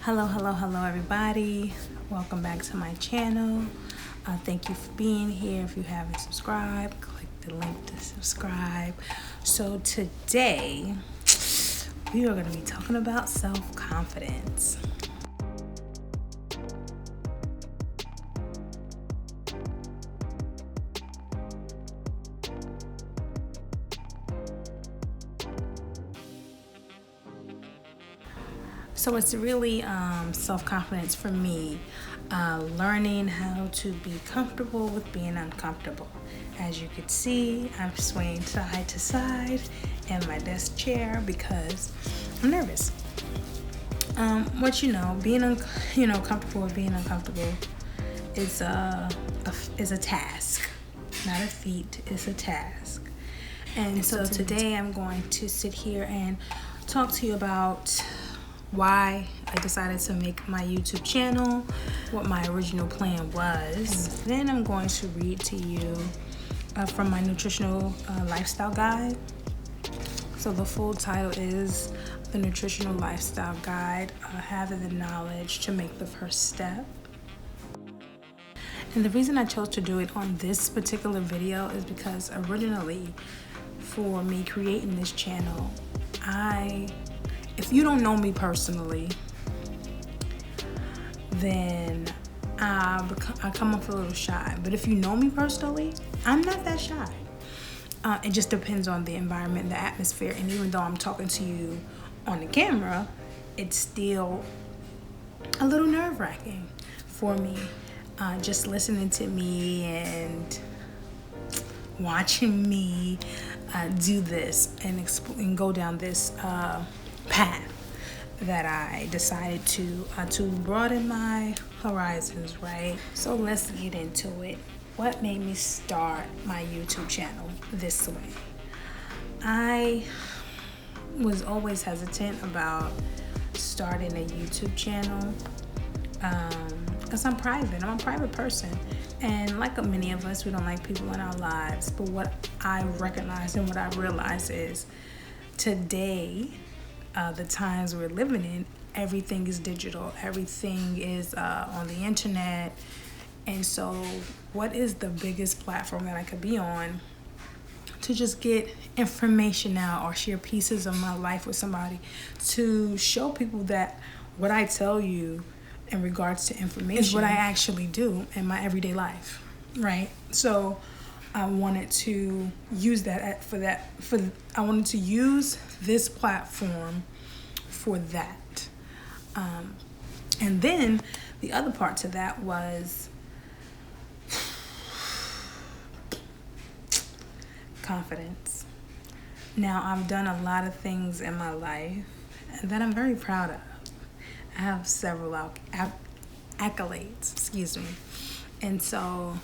Hello everybody. Welcome back to my channel. Thank you for being here. If you haven't subscribed, click the link to subscribe. So today we are going to be talking about self-confidence. So it's really self-confidence for me, learning how to be comfortable with being uncomfortable. As you can see, I'm swaying side to side in my desk chair because I'm nervous. Being comfortable with being uncomfortable is a task, not a feat. It's a task. And so today I'm going to sit here and talk to you about why I decided to make my YouTube channel, what my original plan was. Then I'm going to read to you from my nutritional lifestyle guide. So the full title is The Nutritional Lifestyle Guide, Having the Knowledge to Make the First Step. And the reason I chose to do it on this particular video is because originally for me creating this channel, if you don't know me personally, then I come off a little shy. But if you know me personally, I'm not that shy. It just depends on the environment, the atmosphere. And even though I'm talking to you on the camera, it's still a little nerve-wracking for me. Just listening to me and watching me do this and go down this path that I decided to broaden my horizons, right? So let's get into it. What made me start my YouTube channel this way? I was always hesitant about starting a YouTube channel because I'm private. I'm a private person. And like many of us, we don't like people in our lives. But what I recognize and what I realize is today, the times we're living in, everything is digital. Everything is on the internet. And so what is the biggest platform that I could be on to just get information out or share pieces of my life with somebody, to show people that what I tell you in regards to information is what I actually do in my everyday life, right? So I wanted to use that I wanted to use this platform for that. And then the other part to that was confidence. Now, I've done a lot of things in my life that I'm very proud of. I have several accolades, and so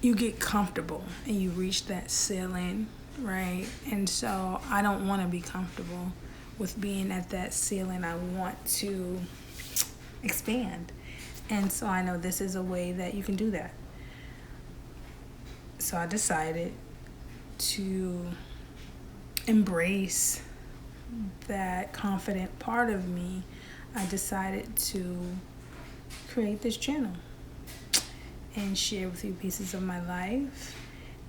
you get comfortable and you reach that ceiling, right? And so I don't want to be comfortable with being at that ceiling. I want to expand. And so I know this is a way that you can do that. So I decided to embrace that confident part of me. I decided to create this channel and share with you pieces of my life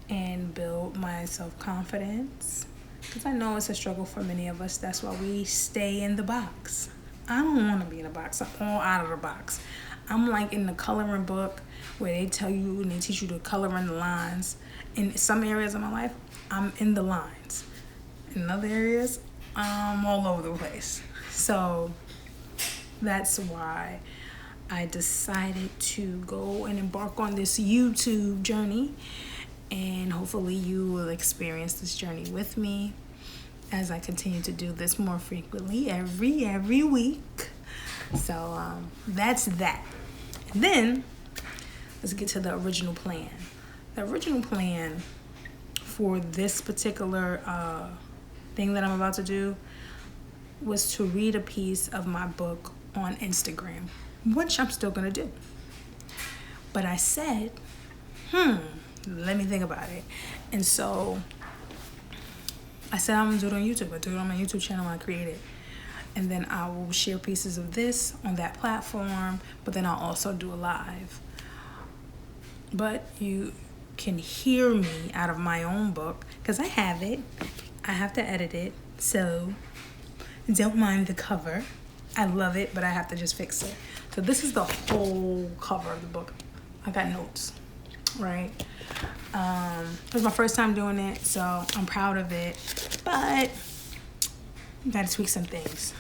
and build my self-confidence, because I know it's a struggle for many of us. That's why we stay in the box. I don't want to be in a box. I'm all out of the box. I'm like in the coloring book where they tell you and they teach you to color in the lines. In some areas of my life, I'm in the lines. In other areas, I'm all over the place. So that's why I decided to go and embark on this YouTube journey, and hopefully you will experience this journey with me as I continue to do this more frequently every week. So that's that. And then let's get to the original plan. The original plan for this particular thing that I'm about to do was to read a piece of my book on Instagram, which I'm still gonna do. But I said, let me think about it. And so I said I'm gonna do it on YouTube. I do it on my YouTube channel when I create it. and then I will share pieces of this on that platform, but then I'll also do a live. But you can hear me out of my own book because I have it. I have to edit it, so don't mind the cover. I love it, but I have to just fix it. So this is the whole cover of the book. I got notes, right? It was my first time doing it, so I'm proud of it, but gotta tweak some things.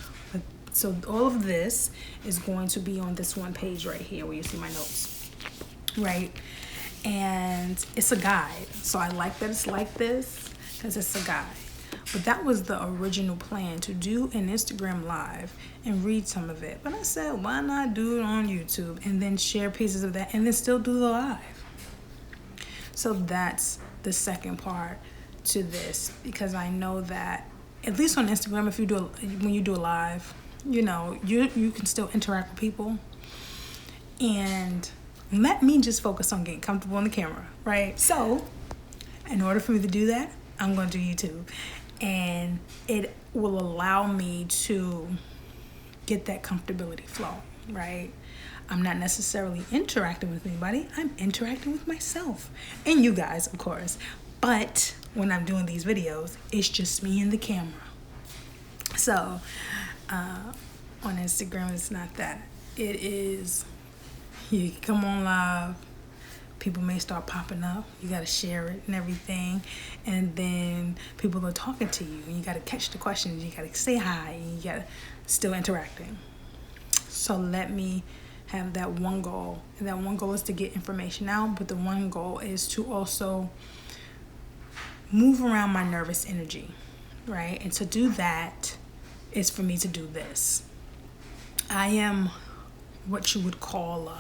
So all of this is going to be on this one page right here where you see my notes, right? And it's a guide. So I like that it's like this because it's a guide. But that was the original plan, to do an Instagram live and read some of it. But I said, why not do it on YouTube and then share pieces of that and then still do the live? So that's the second part to this, because I know that at least on Instagram, when you do a live, you know, you can still interact with people. And let me just focus on getting comfortable on the camera, right? So in order for me to do that, I'm going to do YouTube. And it will allow me to get that comfortability flow, right? I'm not necessarily interacting with anybody. I'm interacting with myself and you guys, of course. But when I'm doing these videos, it's just me and the camera. So on Instagram, it's not that. It is, you come on live, people may start popping up, you got to share it and everything, and then people are talking to you and you got to catch the questions, you got to say hi, and you got to still interacting. So let me have that one goal, and that one goal is to get information out, but the one goal is to also move around my nervous energy, right? And to do that is for me to do this. I am what you would call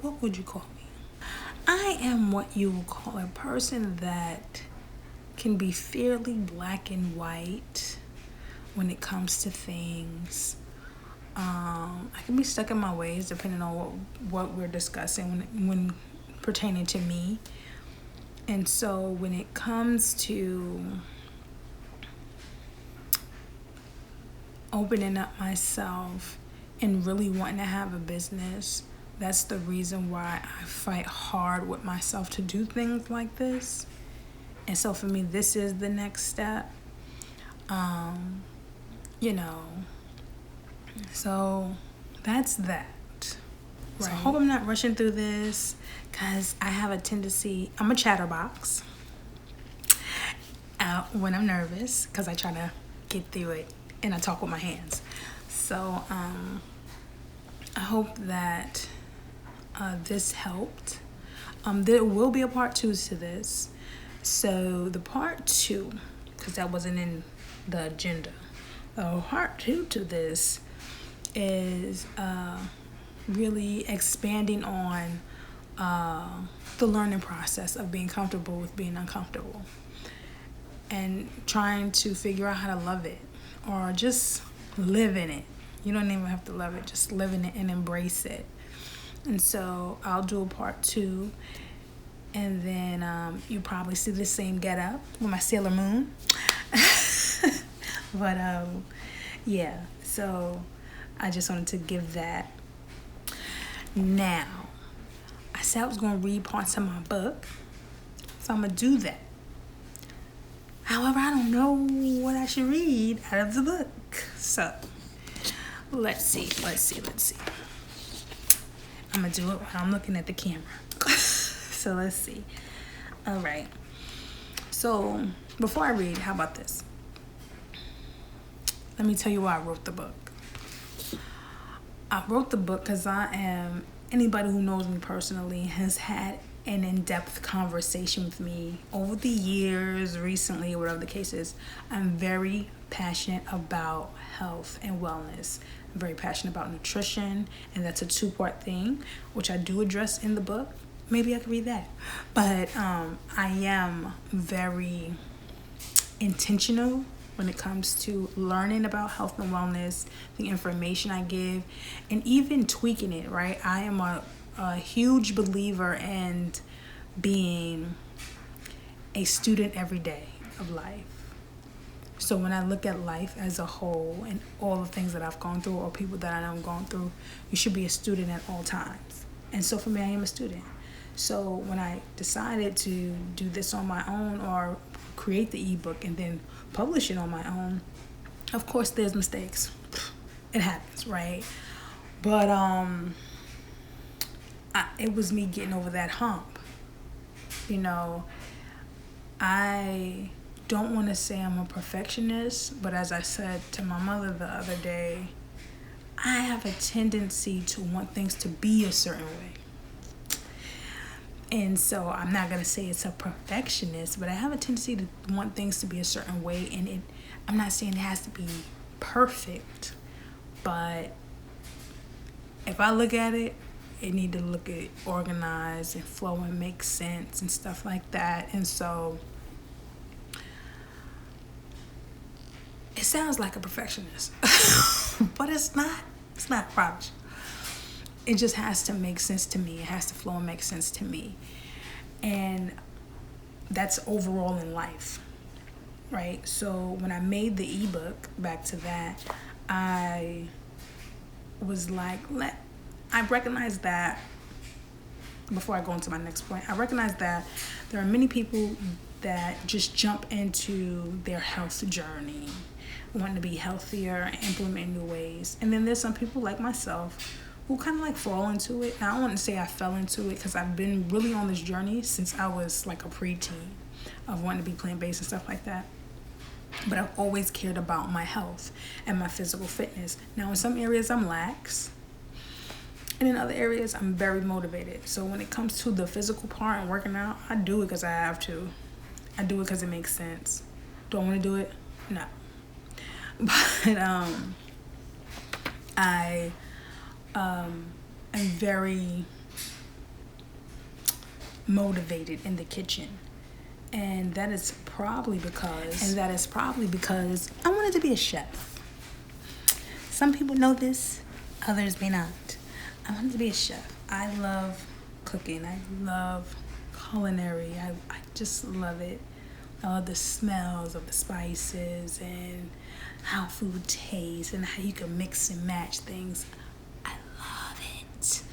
what would you call me? I am what you would call a person that can be fairly black and white when it comes to things. I can be stuck in my ways depending on what we're discussing when pertaining to me. And so when it comes to opening up myself and really wanting to have a business, that's the reason why I fight hard with myself to do things like this. And so for me, this is the next step. You know, so that's that. Right. So I hope I'm not rushing through this, because I have a tendency, I'm a chatterbox when I'm nervous, because I try to get through it and I talk with my hands. So I hope that this helped. There will be a part 2 to this. So the part 2, because that wasn't in the agenda, part 2 to this is really expanding on the learning process of being comfortable with being uncomfortable, and trying to figure out how to love it, or just live in it. You don't even have to love it, just live in it and embrace it. And so I'll do a part 2, and then you probably see the same get up with my Sailor Moon. But yeah, so I just wanted to give that. Now, I said I was going to read parts of my book, so I'm going to do that. However, I don't know what I should read out of the book. So, let's see. I'm going to do it while I'm looking at the camera. So, let's see. All right. So, before I read, how about this? Let me tell you why I wrote the book. I wrote the book because anybody who knows me personally has had an in-depth conversation with me over the years, recently, whatever the case is. I'm very passionate about health and wellness. I'm very passionate about nutrition, and that's a 2-part thing, which I do address in the book. Maybe I could read that. But I am very intentional when it comes to learning about health and wellness, the information I give, and even tweaking it, right? I am a huge believer in being a student every day of life. So So when I look at life as a whole and all the things that I've gone through or people that I know have gone through, you should be a student at all times. And so for me, I am a student. So when I decided to do this on my own or create the ebook and then publish it on my own, of course there's mistakes. It happens, right? But it was me getting over that hump. You know, I don't want to say I'm a perfectionist, but as I said to my mother the other day, I have a tendency to want things to be a certain way. And so I'm not going to say it's a perfectionist, but I have a tendency to want things to be a certain way. And I'm not saying it has to be perfect, but if I look at it, it need to look at organized and flow and make sense and stuff like that. And so it sounds like a perfectionist, but it's not. It's not, I promise. It just has to make sense to me. It has to flow and make sense to me. And that's overall in life, right? So when I made the ebook, back to that, I was like, I recognized that, before I go into my next point, I recognize that there are many people that just jump into their health journey, wanting to be healthier and implement new ways. And then there's some people like myself who kind of like fall into it. Now, I don't want to say I fell into it because I've been really on this journey since I was like a preteen of wanting to be plant-based and stuff like that. But I've always cared about my health and my physical fitness. Now, in some areas, I'm lax. And in other areas, I'm very motivated. So when it comes to the physical part and working out, I do it because I have to. I do it because it makes sense. Do I want to do it? No. But I am very motivated in the kitchen. And that is probably because I wanted to be a chef. Some people know this, others may not. I wanted to be a chef. I love cooking. I love culinary. I just love it. I love the smells of the spices and how food tastes and how you can mix and match things. I love it.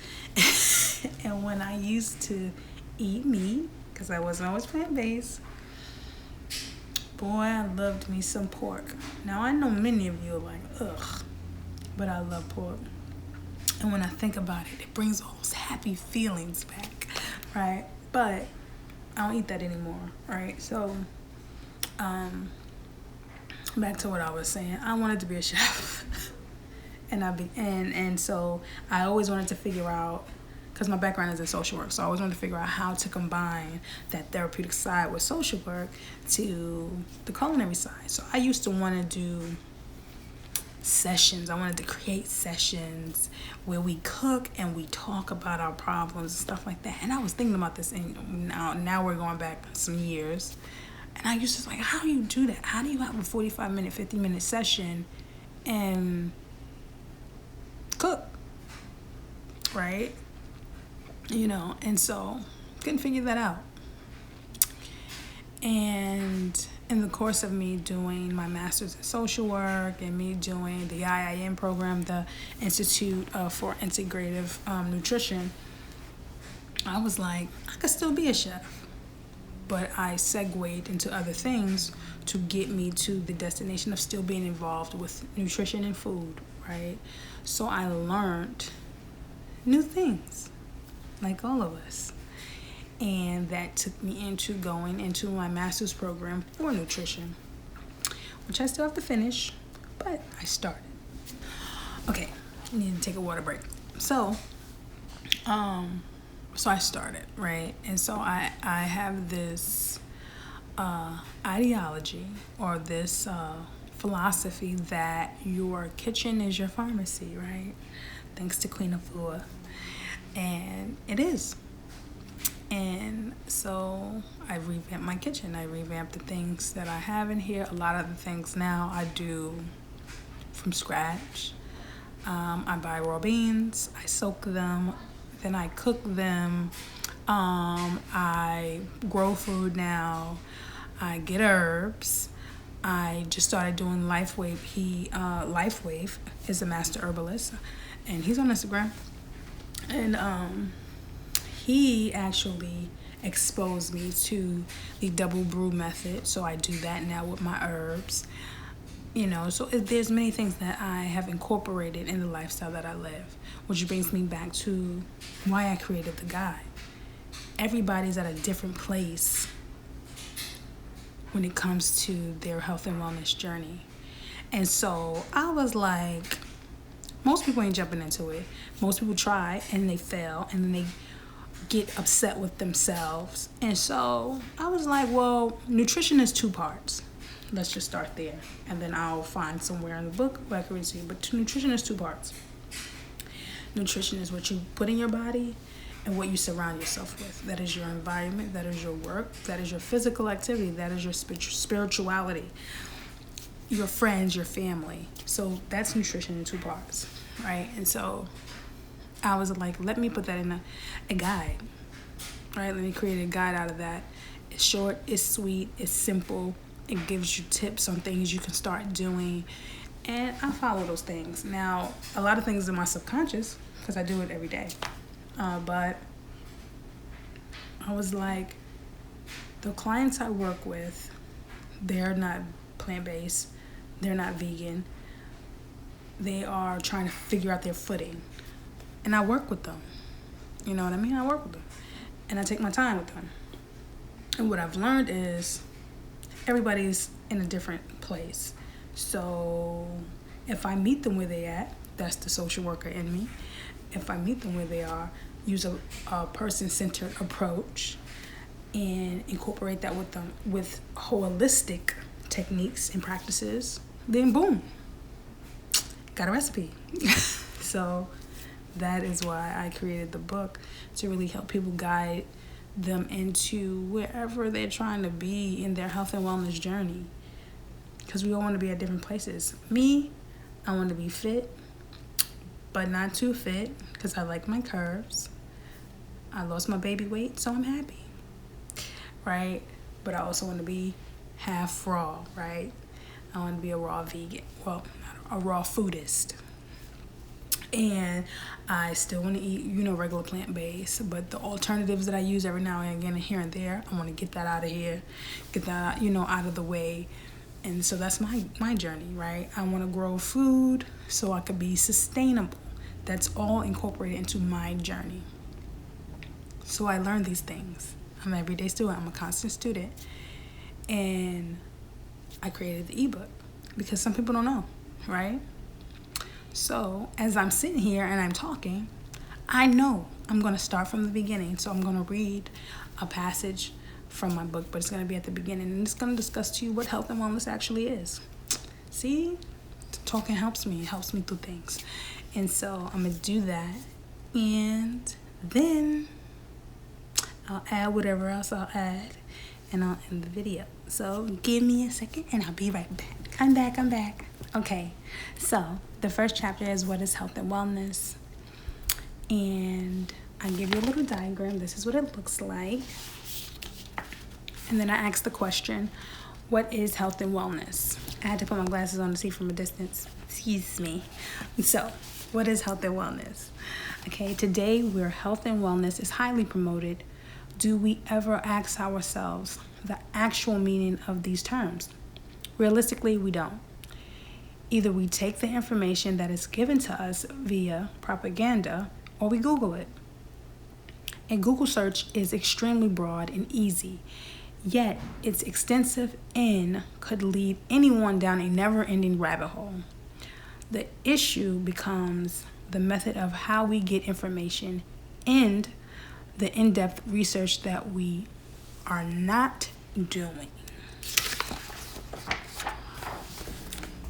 And when I used to eat meat, because I wasn't always plant-based, boy, I loved me some pork. Now, I know many of you are like, ugh, but I love pork. And when I think about it, it brings all those happy feelings back, right? But I don't eat that anymore, right? So, back to what I was saying. I wanted to be a chef. And so I always wanted to figure out, because my background is in social work, so I always wanted to figure out how to combine that therapeutic side with social work to the culinary side. So I used to want to do sessions. I wanted to create sessions where we cook and we talk about our problems and stuff like that. And I was thinking about this, and now we're going back some years. And I used to like, how do you do that? How do you have a 45-minute, 50-minute session and cook, right? You know, and so couldn't figure that out. And in the course of me doing my master's in social work and me doing the IIN program, the Institute for Integrative Nutrition, I was like, I could still be a chef. But I segued into other things to get me to the destination of still being involved with nutrition and food, right? So I learned new things, like all of us. And that took me into going into my master's program for nutrition, which I still have to finish, but I started. Okay, I need to take a water break. So I started, right? And so I have this ideology or this philosophy that your kitchen is your pharmacy, right? Thanks to Queen Afua. And it is. And so I revamped my kitchen. I revamped the things that I have in here. A lot of the things now I do from scratch. I buy raw beans, I soak them, then I cook them. I grow food now. I get herbs. I just started doing LifeWave. LifeWave is a master herbalist, and he's on Instagram. And he actually exposed me to the double brew method, so I do that now with my herbs. So there's many things that I have incorporated in the lifestyle that I live, which brings me back to why I created the guide. Everybody's at a different place when it comes to their health and wellness journey. And so I was like, most people ain't jumping into it. Most people try and they fail, and then they get upset with themselves. And so I was like, well, nutrition is 2 parts. Let's just start there. And then I'll find somewhere in the book where I can read to you. But nutrition is 2 parts. Nutrition is what you put in your body and what you surround yourself with. That is your environment. That is your work. That is your physical activity. That is your spirituality. Your friends, your family. So that's nutrition in 2 parts, right? And so I was like, let me put that in a guide, right? Let me create a guide out of that. It's short, it's sweet, it's simple. It gives you tips on things you can start doing. And I follow those things. Now, a lot of things in my subconscious, because I do it every day. But I was like, the clients I work with, they're not plant-based. They're not vegan. They are trying to figure out their footing. And I work with them. You know what I mean? I work with them. And I take my time with them. And what I've learned is everybody's in a different place. So if I meet them where they at, that's the social worker in me. If I meet them where they are, use a person-centered approach and incorporate that with them with holistic techniques and practices, then boom, got a recipe. So that is why I created the book, to really help people guide them into wherever they're trying to be in their health and wellness journey. Because we all want to be at different places. Me, I want to be fit, but not too fit, because I like my curves. I lost my baby weight, so I'm happy, right? But I also want to be half raw, right? I want to be a raw vegan. Well, not a raw foodist. And I still want to eat, regular plant-based, but the alternatives that I use every now and again, here and there, I want to get that out of here, get that, out of the way. And so that's my journey, right? I want to grow food so I could be sustainable. That's all incorporated into my journey. So I learned these things. I'm an everyday student. I'm a constant student. And I created the ebook because some people don't know, right? So as I'm sitting here and I'm talking, I know I'm going to start from the beginning. So I'm going to read a passage from my book, but it's going to be at the beginning, and it's going to discuss to you what health and wellness actually is. See, talking helps me. It helps me through things. And so I'm going to do that, and then I'll add whatever else I'll add, and I'll end the video. So give me a second, and I'll be right back. I'm back. Okay, so the first chapter is what is health and wellness, and I give you a little diagram. This is what it looks like. And then I asked the question, what is health and wellness? I had to put my glasses on to see from a distance. Excuse me. So, what is health and wellness? Okay, today where health and wellness is highly promoted, do we ever ask ourselves the actual meaning of these terms? Realistically, we don't. Either we take the information that is given to us via propaganda, or we Google it. A Google search is extremely broad and easy. Yet, it's extensive and could lead anyone down a never-ending rabbit hole. The issue becomes the method of how we get information and the in-depth research that we are not doing.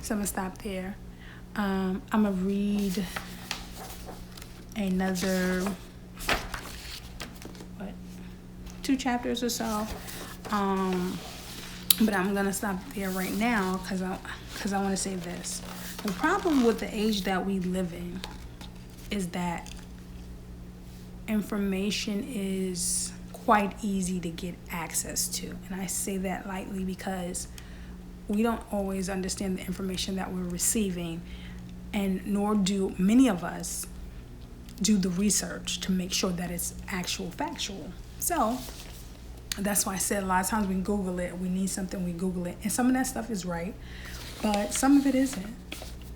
So I'm going to stop there. I'm going to read another, 2 chapters or so. But I'm gonna stop there right now because I want to say this. The problem with the age that we live in is that information is quite easy to get access to, and I say that lightly because we don't always understand the information that we're receiving, and nor do many of us do the research to make sure that it's actual factual. So that's why I said a lot of times we Google it, we need something, we Google it, and some of that stuff is right, but some of it isn't.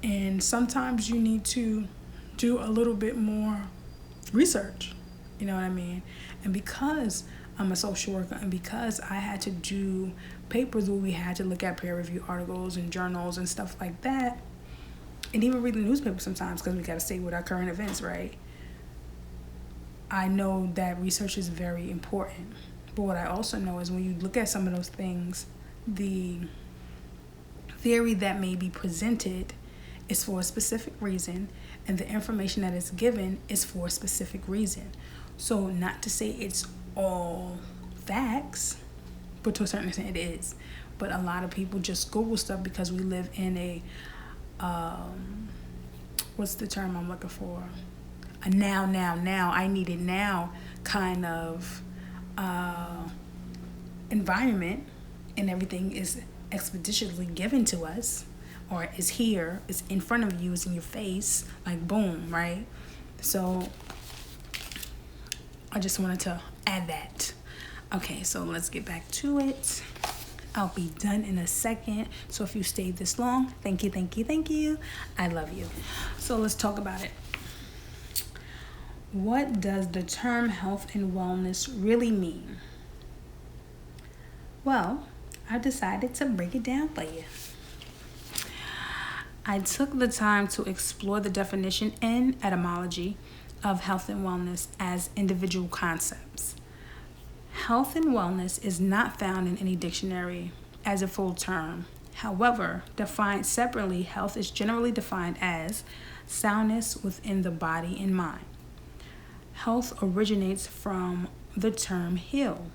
And sometimes you need to do a little bit more research, you know what I mean? And because I'm a social worker, and because I had to do papers where we had to look at peer review articles and journals and stuff like that, and even read the newspaper sometimes because we got to stay with our current events, right? I know that research is very important. But what I also know is when you look at some of those things, the theory that may be presented is for a specific reason, and the information that is given is for a specific reason. So not to say it's all facts, but to a certain extent it is. But a lot of people just Google stuff because we live in a, what's the term I'm looking for? A now, I need it now kind of environment, and everything is expeditiously given to us, or is here, it's in front of you, it's in your face, like boom, right? So I just wanted to add that. Okay, so let's get back to it. I'll be done in a second. So if you stayed this long, thank you. I love you. So let's talk about it. What does the term health and wellness really mean? Well, I decided to break it down for you. I took the time to explore the definition and etymology of health and wellness as individual concepts. Health and wellness is not found in any dictionary as a full term. However, defined separately, health is generally defined as soundness within the body and mind. Health originates from the term heal.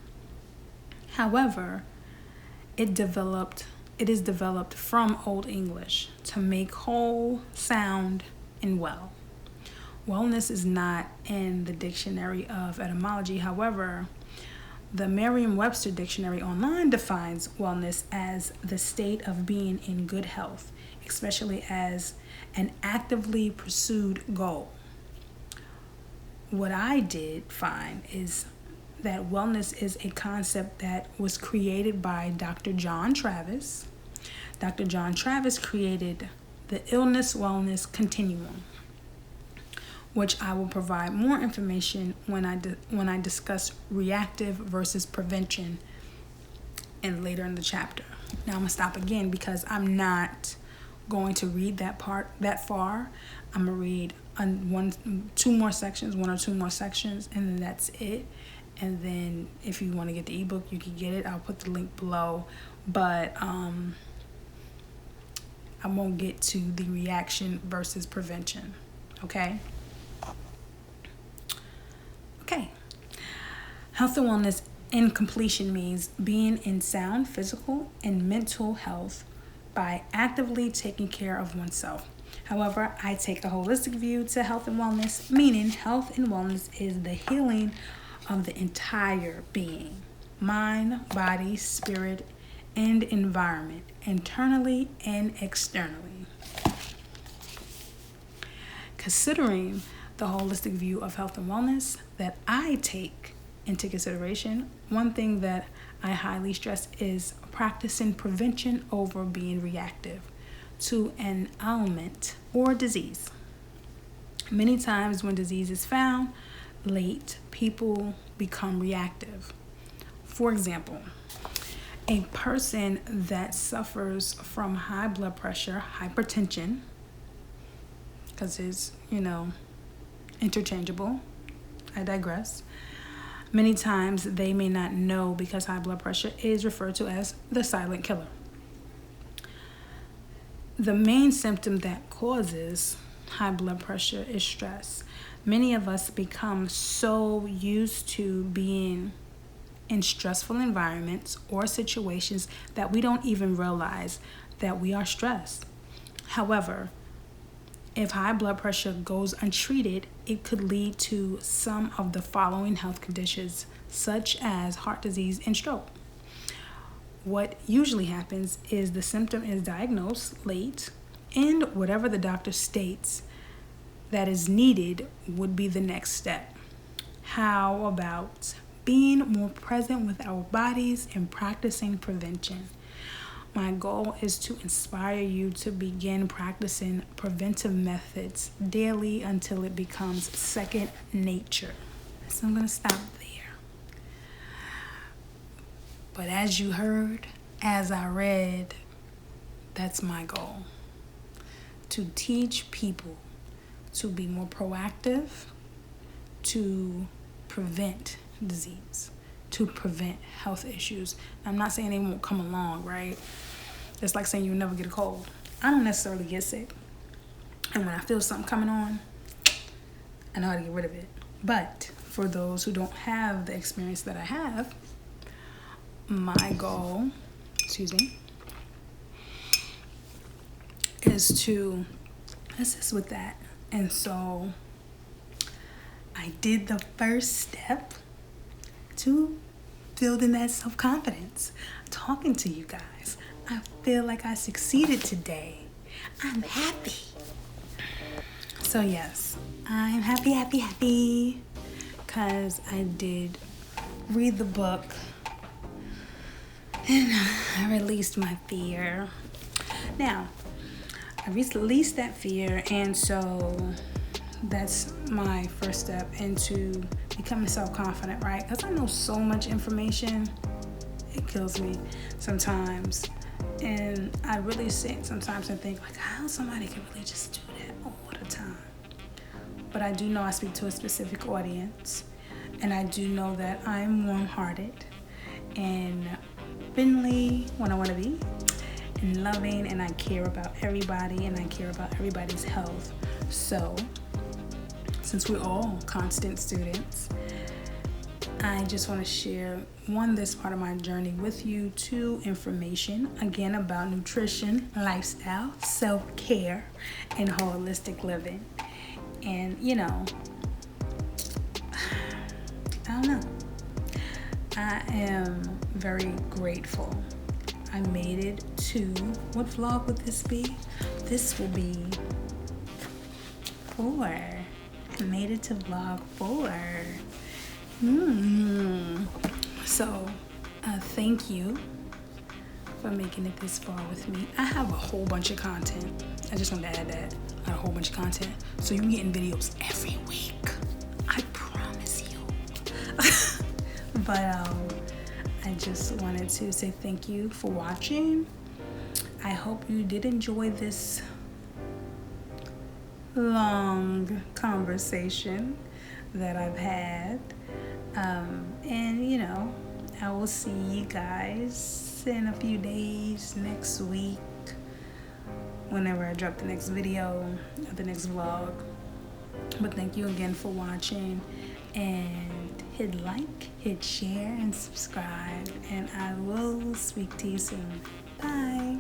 However, it is developed from Old English to make whole, sound, and well. Wellness is not in the dictionary of etymology. However, the Merriam-Webster dictionary online defines wellness as the state of being in good health, especially as an actively pursued goal. What I did find is that wellness is a concept that was created by Dr. John Travis. Dr. John Travis created the illness wellness continuum, which I will provide more information when I discuss reactive versus prevention and later in the chapter. Now I'm gonna stop again because I'm not going to read that part that far. I'm gonna read one or two more sections, and then that's it. And then if you want to get the ebook, you can get it. I'll put the link below. But I won't get to the reaction versus prevention. Okay? Okay. Health and wellness in completion means being in sound physical and mental health by actively taking care of oneself. However, I take a holistic view to health and wellness, meaning health and wellness is the healing of the entire being, mind, body, spirit, and environment, internally and externally. Considering the holistic view of health and wellness that I take into consideration, one thing that I highly stress is practicing prevention over being reactive to an ailment or disease. Many times when disease is found late, people become reactive. For example, a person that suffers from high blood pressure, hypertension, because it's, interchangeable. I digress. Many times they may not know because high blood pressure is referred to as the silent killer. The main symptom that causes high blood pressure is stress. Many of us become so used to being in stressful environments or situations that we don't even realize that we are stressed. However, if high blood pressure goes untreated, it could lead to some of the following health conditions, such as heart disease and stroke. what usually happens is the symptom is diagnosed late, and whatever the doctor states that is needed would be the next step. How about being more present with our bodies and practicing prevention? My goal is to inspire you to begin practicing preventive methods daily until it becomes second nature. So I'm going to stop there. But as you heard, as I read, that's my goal. To teach people to be more proactive, to prevent disease, to prevent health issues. I'm not saying they won't come along, right? It's like saying you'll never get a cold. I don't necessarily get sick. And when I feel something coming on, I know how to get rid of it. But for those who don't have the experience that I have, my goal, is to assist with that. And so I did the first step to building that self-confidence, talking to you guys. I feel like I succeeded today. I'm happy. So yes, I'm happy, because I did read the book and I released my fear. Now, I released that fear, and so that's my first step into becoming self-confident, right? Because I know so much information, it kills me sometimes. And I really sit sometimes and think, like, how somebody can really just do that all the time. But I do know I speak to a specific audience, and I do know that I'm warm-hearted and friendly when I want to be, and loving, and I care about everybody, and I care about everybody's health. So, since we're all constant students, I just want to share, one, this part of my journey with you, two, information, again, about nutrition, lifestyle, self-care, and holistic living. And, I don't know. I am very grateful. I made it to, what vlog would this be? This will be 4. I made it to vlog 4. So, thank you for making it this far with me. I have a whole bunch of content. I just want to add that. I have a whole bunch of content. So you're getting videos every week. I promise you. But I just wanted to say thank you for watching. I hope you did enjoy this long conversation that I've had. And I will see you guys in a few days, next week, whenever I drop the next video or the next vlog. But thank you again for watching, and hit like, hit share, and subscribe, and I will speak to you soon. Bye.